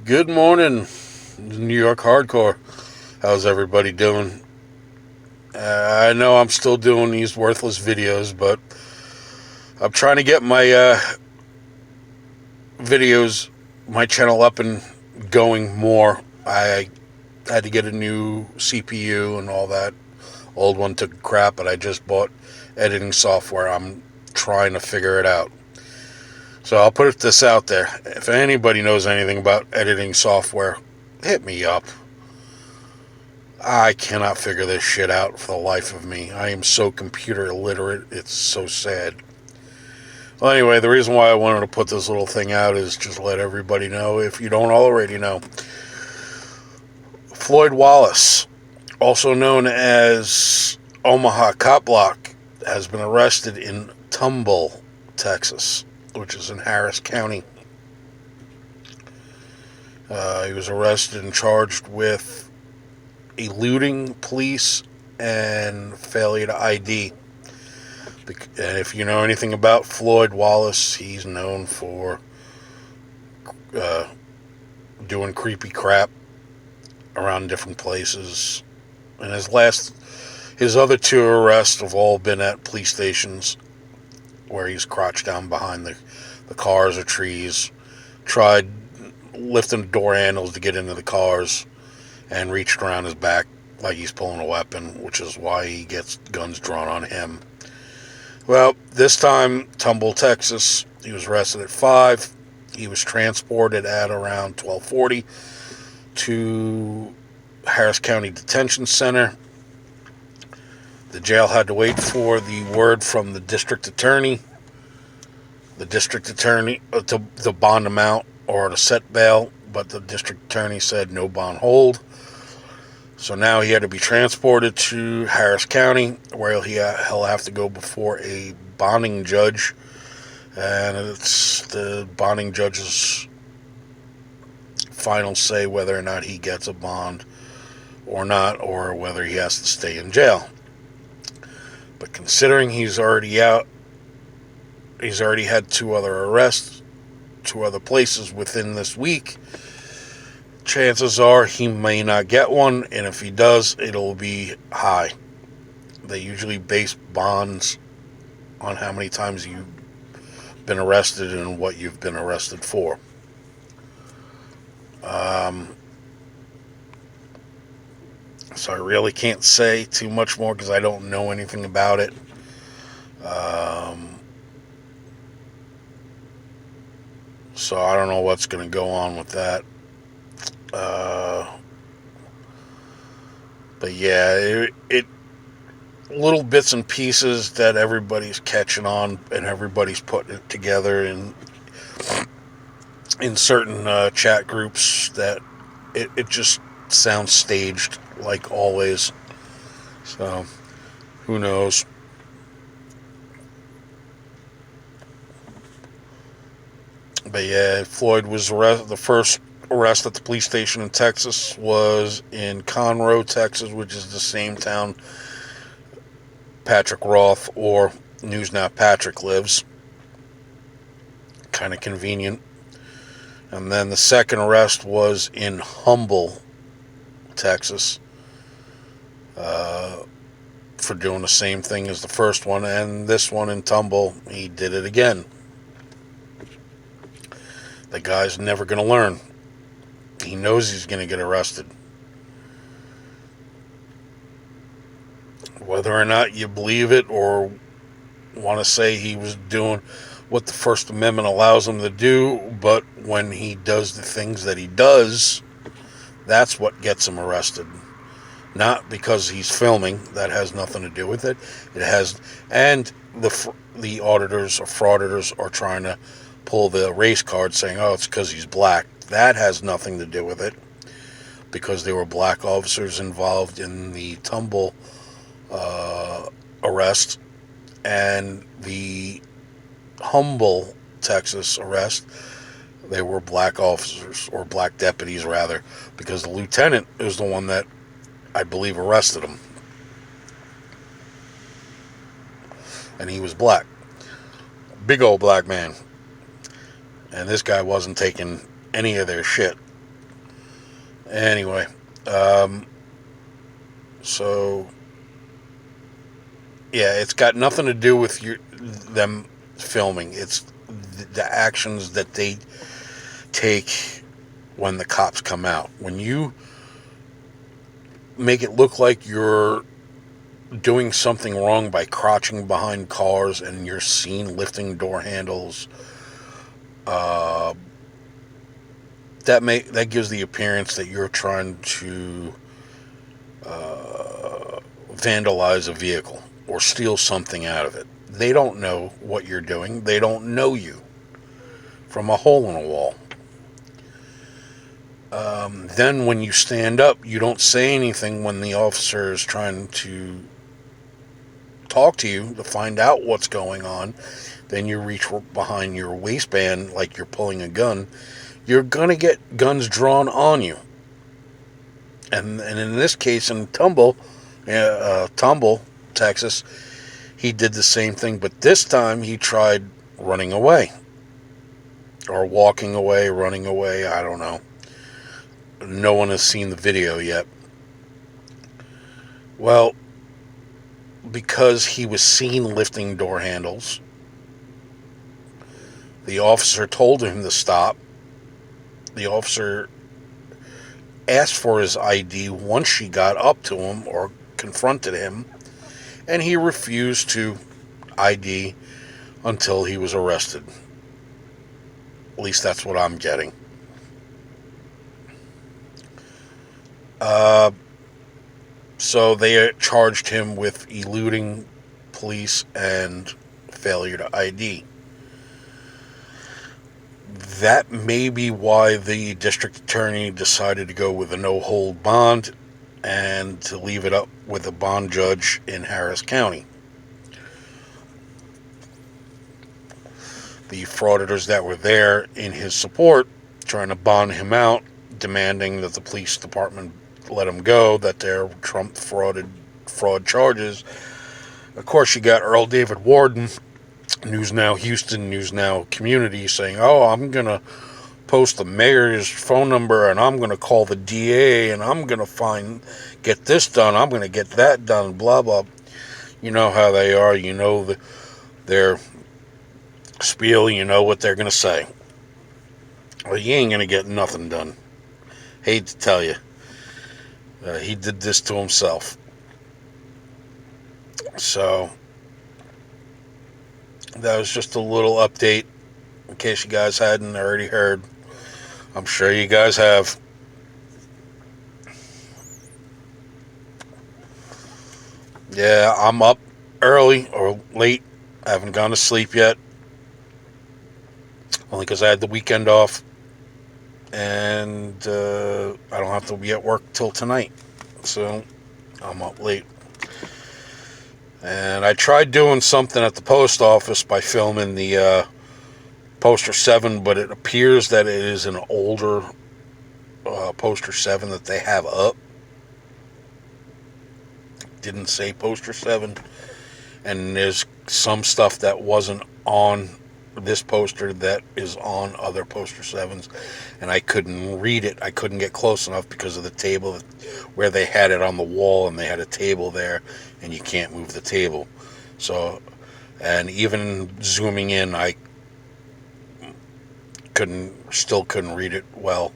Good morning, New York Hardcore. How's everybody doing? I know I'm still doing these worthless videos, but I'm trying to get my videos, my channel up and going more. I had to get a new CPU and all that. Old one took a crap, but I just bought editing software. I'm trying to figure it out. So I'll put this out there. If anybody knows anything about editing software, hit me up. I cannot figure this shit out for the life of me. I am so computer illiterate, it's so sad. Well, anyway, the reason why I wanted to put this little thing out is just let everybody know, if you don't already know. Floyd Wallace, also known as Omaha Cop Block, has been arrested in Tomball, Texas, which is in Harris County. He was arrested and charged with eluding police and failure to ID. And if you know anything about Floyd Wallace, he's known for doing creepy crap around different places. And his other two arrests have all been at police stations where he's crouched down behind the cars or trees, tried lifting door handles to get into the cars, and reached around his back like he's pulling a weapon, which is why he gets guns drawn on him. Well, this time, Tomball, Texas, he was arrested at 5. He was transported at around 12:40 to Harris County Detention Center. The jail had to wait for the word from the district attorney. The district attorney to bond him out or to set bail, but the district attorney said no bond hold. So now he had to be transported to Harris County, where he'll have to go before a bonding judge, and it's the bonding judge's final say whether or not he gets a bond or not, or whether he has to stay in jail. But considering he's already out, he's already had 2 other arrests, 2 other places within this week, chances are he may not get one, and if he does, it'll be high. They usually base bonds on how many times you've been arrested and what you've been arrested for. So I really can't say too much more because I don't know anything about it. So I don't know what's going to go on with that. But yeah, it little bits and pieces that everybody's catching on and everybody's putting it together in certain chat groups that it just sounds staged like always. So who knows? But yeah, Floyd was arrested. The first arrest at the police station in Texas was in Conroe, Texas, which is the same town Patrick Roth, or News Now Patrick, lives. Kind of convenient. And then the second arrest was in Humble, Texas, for doing the same thing as the first one. And this one in Tomball, he did it again. The guy's never going to learn. He knows he's going to get arrested. Whether or not you believe it or want to say he was doing what the First Amendment allows him to do, but when he does the things that he does, that's what gets him arrested. Not because he's filming. That has nothing to do with it. It has, and the auditors or frauditors are trying to pull the race card saying, oh, it's because he's black. That has nothing to do with it, because there were black officers involved in the Tomball arrest, and the Humble, Texas arrest, they were black officers, or black deputies rather, because the lieutenant is the one that I believe arrested him, and he was black, big old black man, and this guy wasn't taking any of their shit. Anyway, so yeah, it's got nothing to do with them filming. It's the actions that they take when the cops come out. When you make it look like you're doing something wrong by crouching behind cars and you're seen lifting door handles, uh, that gives the appearance that you're trying to vandalize a vehicle or steal something out of it. They don't know what you're doing. They don't know you from a hole in a wall. Then when you stand up, you don't say anything when the officer is trying to talk to you to find out what's going on. Then you reach behind your waistband like you're pulling a gun. You're going to get guns drawn on you. And in this case, in Tomball, Texas, he did the same thing. But this time he tried running away. Or walking away, running away, I don't know. No one has seen the video yet. Well, because he was seen lifting door handles, the officer told him to stop. The officer asked for his ID once she got up to him or confronted him, and he refused to ID until he was arrested. At least that's what I'm getting. So they charged him with eluding police and failure to ID. That may be why the district attorney decided to go with a no-hold bond and to leave it up with a bond judge in Harris County. The frauditors that were there in his support, trying to bond him out, demanding that the police department let him go, that they're Trump fraud charges. Of course, you got Earl David Warden, News Now Houston, News Now Community, saying, oh, I'm going to post the mayor's phone number, and I'm going to call the DA, and I'm going to get this done, I'm going to get that done, blah, blah. You know how they are. You know their spiel. You know what they're going to say. Well, you ain't going to get nothing done. Hate to tell you. He did this to himself. So, that was just a little update in case you guys hadn't already heard. I'm sure you guys have. Yeah, I'm up early or late. I haven't gone to sleep yet. Only because I had the weekend off. And I don't have to be at work till tonight. So I'm up late. And I tried doing something at the post office by filming the Poster 7, but it appears that it is an older Poster 7 that they have up. Didn't say Poster 7. And there's some stuff that wasn't on this poster that is on other Poster 7s, and I couldn't read it. I couldn't get close enough because of the table where they had it on the wall, and they had a table there, and you can't move the table. So, and even zooming in, I still couldn't read it well.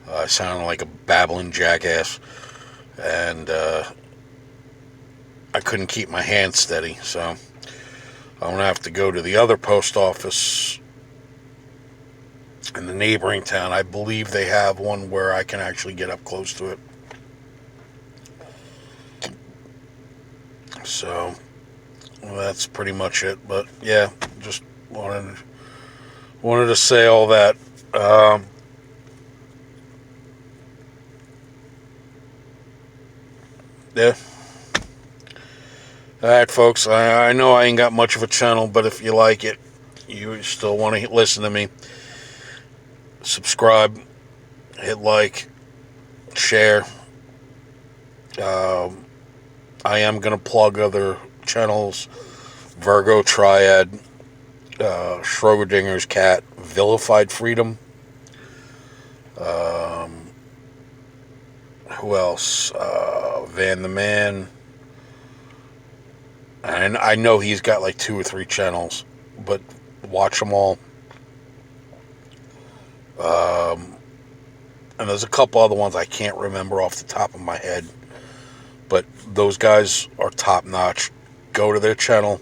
I sounded like a babbling jackass, and I couldn't keep my hand steady, so I'm going to have to go to the other post office in the neighboring town. I believe they have one where I can actually get up close to it. So, well, that's pretty much it. But, yeah, just wanted to say all that. Yeah. Alright, folks, I know I ain't got much of a channel, but if you like it, you still want to listen to me, subscribe, hit like, share. I am going to plug other channels: Virgo Triad, Schrodinger's Cat, Vilified Freedom, Who else? Van the Man. And I know he's got like 2 or 3 channels, but watch them all. And there's a couple other ones I can't remember off the top of my head, but those guys are top notch. Go to their channel,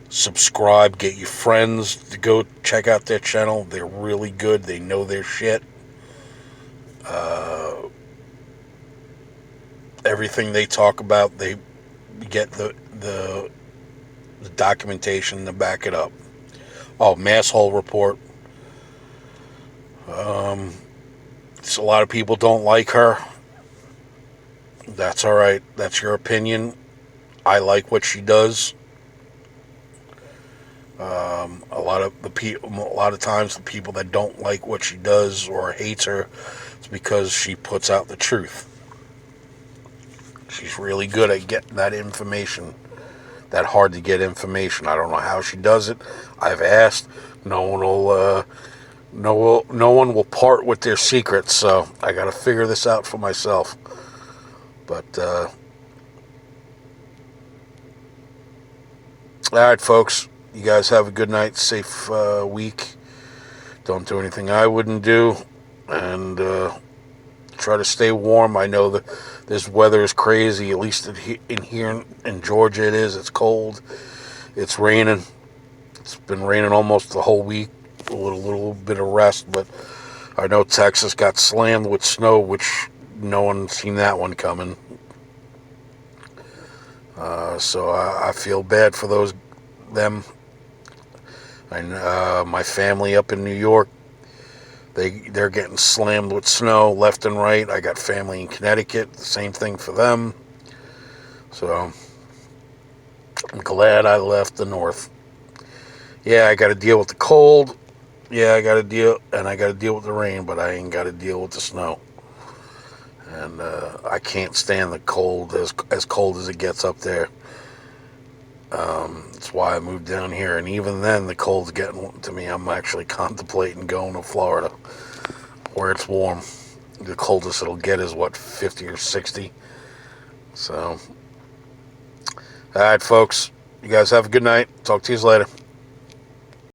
subscribe, get your friends to go check out their channel. They're really good. They know their shit. Everything they talk about, they get the documentation to back it up. Oh, Masshole Report. A lot of people don't like her. That's all right. That's your opinion. I like what she does. A lot of times the people that don't like what she does or hates her, it's because she puts out the truth. She's really good at getting that information, that hard to get information. I don't know how she does it. I've asked. No one will part with their secrets, so I got to figure this out for myself. But all right, folks. You guys have a good night, safe week. Don't do anything I wouldn't do, and try to stay warm. I know that this weather is crazy. At least in here in Georgia, it is. It's cold. It's raining. It's been raining almost the whole week. A little bit of rest, but I know Texas got slammed with snow, which no one seen that one coming. So I feel bad for them. And my family up in New York, they're getting slammed with snow left and right. I got family in Connecticut, the same thing for them. So I'm glad I left the north. Yeah, I got to deal with the cold. Yeah, I got to deal with the rain, but I ain't got to deal with the snow. And I can't stand the cold, as cold as it gets up there. That's why I moved down here, and even then the cold's getting to me. I'm actually contemplating going to Florida, where it's warm. The coldest it'll get is 50 or 60. So, all right, folks, you guys have a good night. Talk to you later.